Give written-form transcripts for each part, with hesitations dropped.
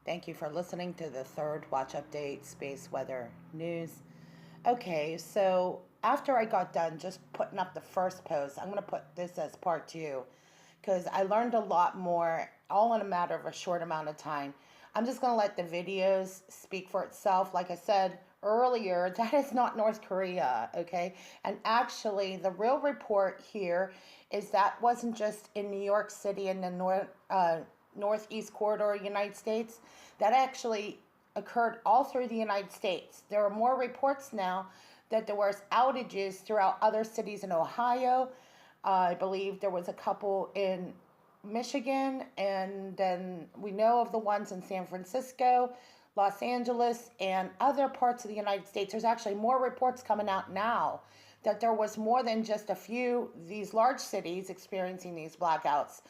Thank you for listening to the third Watch Update Space Weather News. Okay, so after I got done just putting up the first post, I'm going to put this as part two because I learned a lot more all in a matter of a short amount of time. I'm just going to let the videos speak for itself. Like I said earlier, that is not North Korea, okay? And actually, the real report here is that wasn't just in New York City in the northeast corridor of the United States. That actually occurred all through the United States. There are more reports now that there was outages throughout other cities in Ohio. I believe there was a couple in Michigan, and then we know of the ones in San Francisco, Los Angeles, and other parts of the United States. There's actually more reports coming out now that there was more than just a few, these large cities experiencing these blackouts.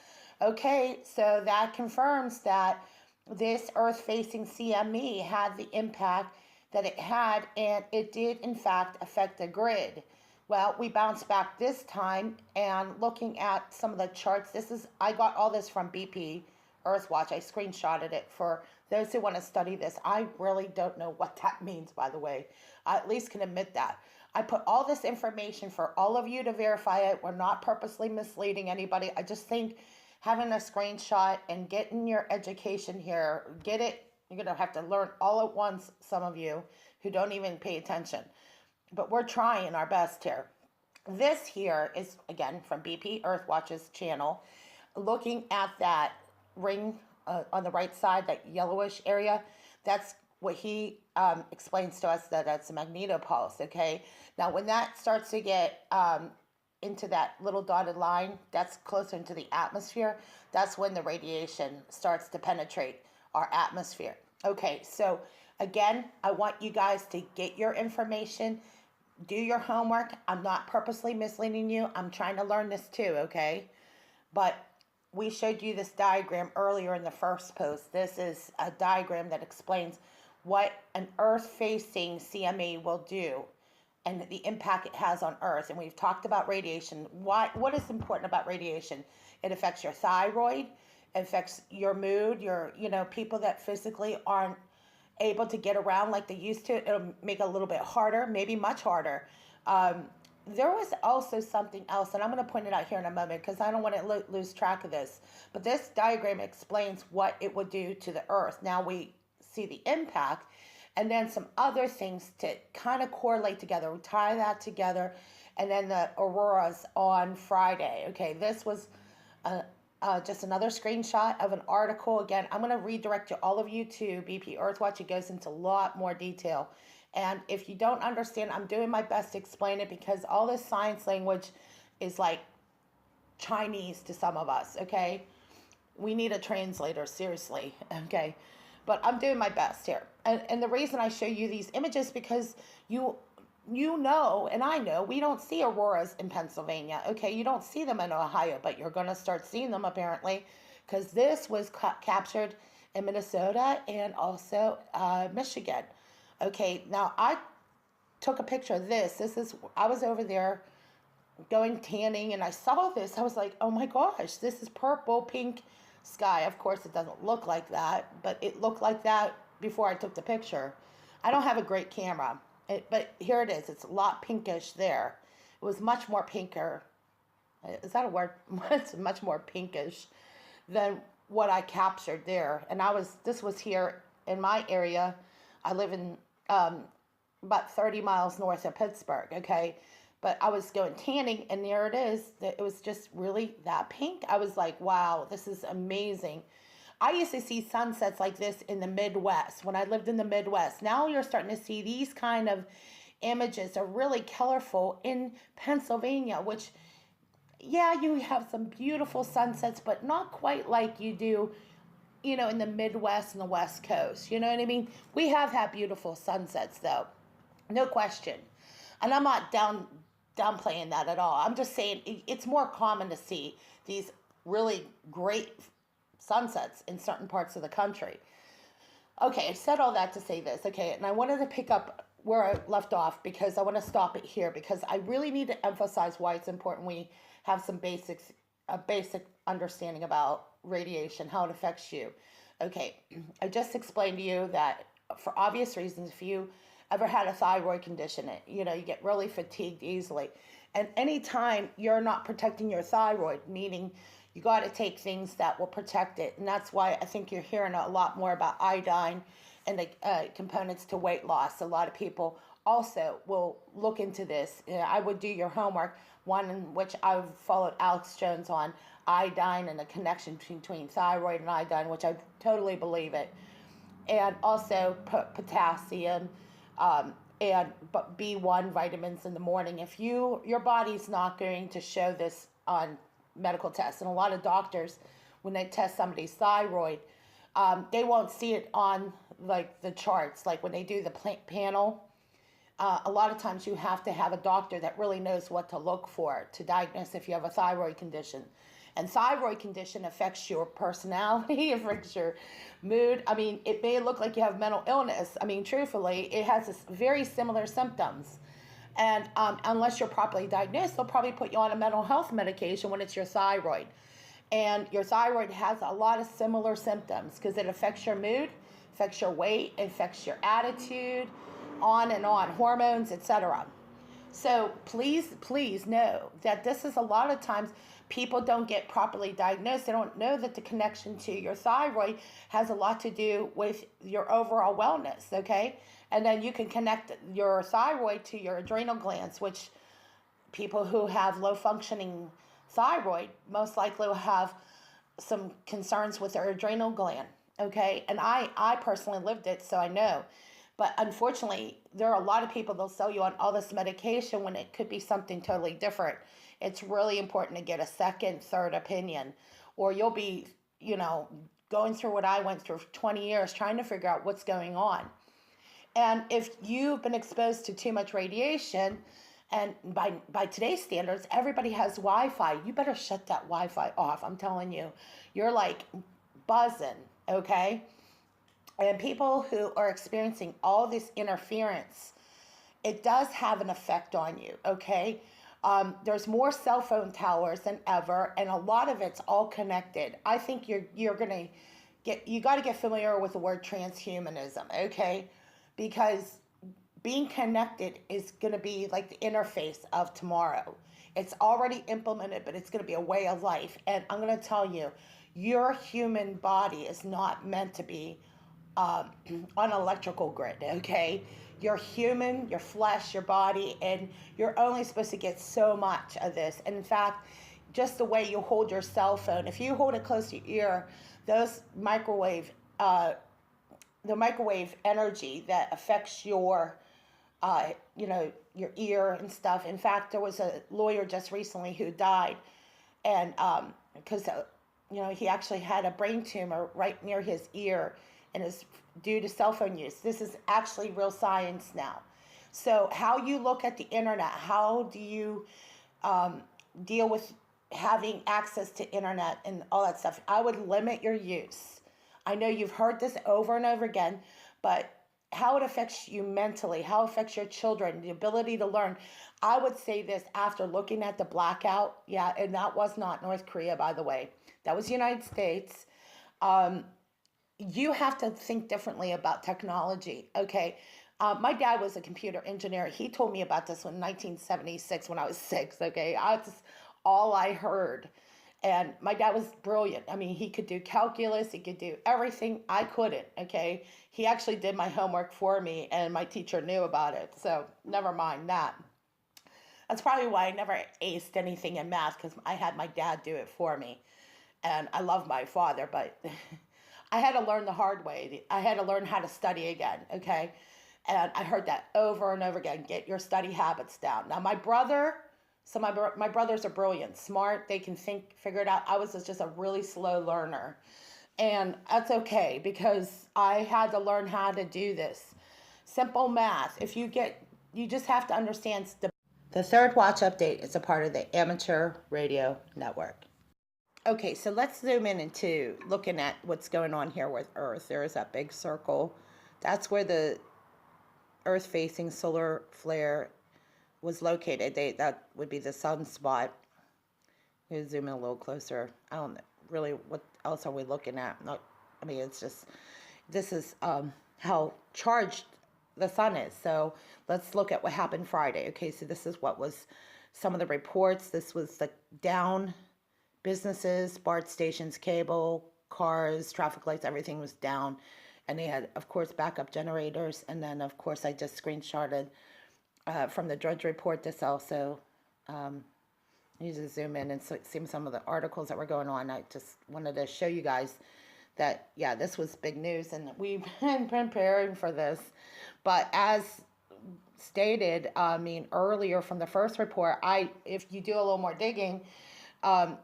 Okay, so that confirms that this Earth facing CME had the impact that it had, and it did, in fact, affect the grid. Well, we bounced back this time, and looking at some of the charts, I got all this from BP Earthwatch. I screenshotted it for those who want to study this. I really don't know what that means, by the way. I at least can admit that. I put all this information for all of you to verify it. We're not purposely misleading anybody. I just think having a screenshot and getting your education here, get it. You're going to have to learn all at once, some of you who don't even pay attention. But we're trying our best here. This here is, again, from BP Earthwatch's channel, looking at that ring on the right side, that yellowish area. That's what he explains to us, that that's a magnetopulse, okay? Now, when that starts to get into that little dotted line, that's closer into the atmosphere. That's when the radiation starts to penetrate our atmosphere. Okay, so again, I want you guys to get your information, do your homework. I'm not purposely misleading you. I'm trying to learn this too, okay? But we showed you this diagram earlier in the first post. This is a diagram that explains what an Earth-facing CME will do and the impact it has on Earth. And we've talked about radiation. What is important about radiation? It affects your thyroid, it affects your mood, people that physically aren't able to get around like they used to. It'll make it a little bit harder, maybe much harder. There was also something else, and I'm going to point it out here in a moment because I don't want to lose track of this. But this diagram explains what it would do to the Earth. Now we see the impact, and then some other things to kind of correlate together. We tie that together, and then the auroras on Friday. Okay, this was just another screenshot of an article. Again, I'm going to redirect all of you to BP Earthwatch. It goes into a lot more detail. And if you don't understand, I'm doing my best to explain it because all this science language is like Chinese to some of us, okay? We need a translator, seriously, okay? But I'm doing my best here. And the reason I show you these images because you know, and I know, we don't see auroras in Pennsylvania, okay? You don't see them in Ohio, but you're going to start seeing them apparently because this was captured in Minnesota and also Michigan. Okay, now I took a picture of this. I was over there going tanning and I saw this. I was like, oh my gosh, this is purple, pink sky. Of course, it doesn't look like that, but it looked like that before I took the picture. I don't have a great camera, but here it is. It's a lot pinkish there. It was much more pinker. Is that a word? It's much more pinkish than what I captured there. And this was here in my area. I live in about 30 miles north of Pittsburgh, okay? But I was going tanning, and there it is. It was just really that pink. I was like, wow, this is amazing. I used to see sunsets like this in the Midwest when I lived in the Midwest. Now you're starting to see these kind of images are really colorful in Pennsylvania, which, yeah, you have some beautiful sunsets, but not quite like you do in the Midwest and the West Coast. You know what I mean? We have had beautiful sunsets, though. No question. And I'm not downplaying that at all. I'm just saying it's more common to see these really great sunsets in certain parts of the country. Okay, I said all that to say this, okay? And I wanted to pick up where I left off because I want to stop it here because I really need to emphasize why it's important we have some a basic understanding about radiation, how it affects you. Okay, I just explained to you that for obvious reasons, if you ever had a thyroid condition, you get really fatigued easily. And anytime you're not protecting your thyroid, meaning you got to take things that will protect it. And that's why I think you're hearing a lot more about iodine and the components to weight loss. A lot of people also will look into this. I would do your homework, one in which I've followed Alex Jones on iodine and the connection between thyroid and iodine, which I totally believe it. And also potassium, and B1 vitamins in the morning. If your body's not going to show this on medical tests, and a lot of doctors, when they test somebody's thyroid, they won't see it on like the charts, like when they do the panel. A lot of times you have to have a doctor that really knows what to look for to diagnose if you have a thyroid condition. And thyroid condition affects your personality, affects your mood. I mean, it may look like you have mental illness. I mean, truthfully, it has very similar symptoms. And unless you're properly diagnosed, they'll probably put you on a mental health medication when it's your thyroid. And your thyroid has a lot of similar symptoms because it affects your mood, affects your weight, affects your attitude, on and on, hormones, etc. So please know that this is a lot of times people don't get properly diagnosed. They don't know that the connection to your thyroid has a lot to do with your overall wellness, okay? And then you can connect your thyroid to your adrenal glands, which people who have low functioning thyroid most likely will have some concerns with their adrenal gland, okay? And I personally lived it, so I know. But unfortunately, there are a lot of people that'll sell you on all this medication when it could be something totally different. It's really important to get a second, third opinion, or you'll be, going through what I went through for 20 years trying to figure out what's going on. And if you've been exposed to too much radiation, and by today's standards, everybody has Wi-Fi. You better shut that Wi-Fi off. I'm telling you, you're like buzzing, okay? And people who are experiencing all this interference, it does have an effect on you, okay? There's more cell phone towers than ever, and a lot of it's all connected. I think you got to get familiar with the word transhumanism, okay? Because being connected is going to be like the interface of tomorrow. It's already implemented, but it's going to be a way of life. And I'm going to tell you, your human body is not meant to be on an electrical grid, okay? You're human, your flesh, your body, and you're only supposed to get so much of this. And in fact, just the way you hold your cell phone, if you hold it close to your ear, those the microwave energy that affects your your ear and stuff. In fact, there was a lawyer just recently who died, and because he actually had a brain tumor right near his ear, and is due to cell phone use. This is actually real science now. So how you look at the internet, how do you deal with having access to internet and all that stuff? I would limit your use. I know you've heard this over and over again, but how it affects you mentally, how it affects your children, the ability to learn. I would say this after looking at the blackout, yeah, and that was not North Korea, by the way. That was the United States. You have to think differently about technology, okay? My dad was a computer engineer. He told me about this in 1976 when I was 6, okay? That's all I heard. And my dad was brilliant. I mean, he could do calculus. He could do everything. I couldn't, okay? He actually did my homework for me, and my teacher knew about it. So never mind that. That's probably why I never aced anything in math, because I had my dad do it for me. And I love my father, but I had to learn the hard way. I had to learn how to study again, okay? And I heard that over and over again. Get your study habits down. Now, my brothers are brilliant, smart. They can think, figure it out. I was just a really slow learner. And that's okay, because I had to learn how to do this. Simple math. You just have to understand. The Third Watch Update is a part of the Amateur Radio Network. Okay, so let's zoom in into looking at what's going on here with Earth. There is that big circle. That's where the Earth-facing solar flare was located. That would be the sunspot. We'll zoom in a little closer. I don't know, really, what else are we looking at? I mean, it's just, this is how charged the sun is. So let's look at what happened Friday. Okay, so this is what was some of the reports. This was the down businesses, BART stations, cable, cars, traffic lights, everything was down. And they had, of course, backup generators. And then, of course, I just screenshotted from the Drudge Report. This also, you just zoom in and see some of the articles that were going on. I just wanted to show you guys that, yeah, this was big news, and we've been preparing for this. But as stated, I mean, earlier from the first report, if you do a little more digging,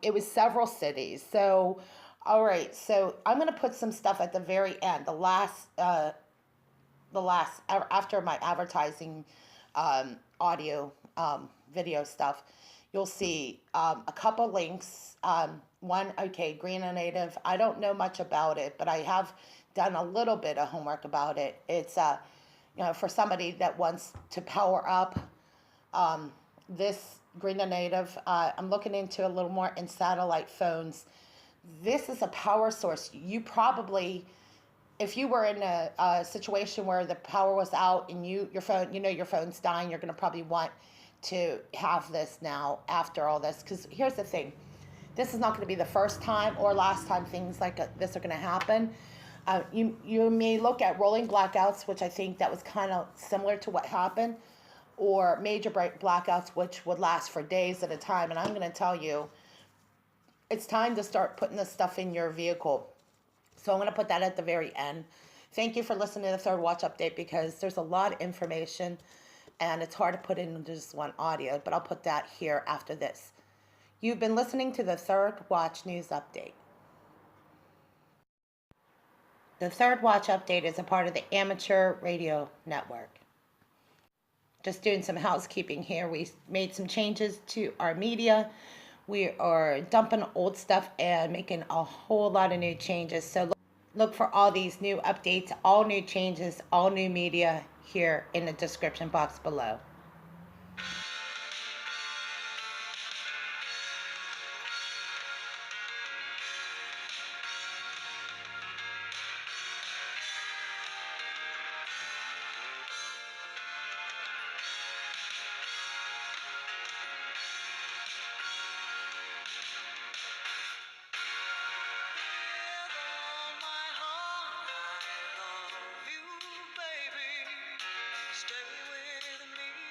it was several cities. So, all right, so I'm going to put some stuff at the very end, after my advertising audio video stuff. You'll see a couple links. One, okay, Green and Native. I don't know much about it, but I have done a little bit of homework about it. It's for somebody that wants to power up this Green and Native. I'm looking into a little more in satellite phones. This is a power source. You probably, if you were in a situation where the power was out and your phone, your phone's dying, you're going to probably want to have this now after all this. Because here's the thing. This is not going to be the first time or last time things like this are going to happen. You may look at rolling blackouts, which I think that was kind of similar to what happened, or major blackouts, which would last for days at a time. And I'm going to tell you, it's time to start putting this stuff in your vehicle. So I'm going to put that at the very end. Thank you for listening to the Third Watch Update, because there's a lot of information and it's hard to put into just one audio, but I'll put that here after this. You've been listening to the Third Watch News Update. The Third Watch Update is a part of the Amateur Radio Network. Just doing some housekeeping here. We made some changes to our media. We are dumping old stuff and making a whole lot of new changes. So look for all these new updates, all new changes, all new media here in the description box below. Stay with me.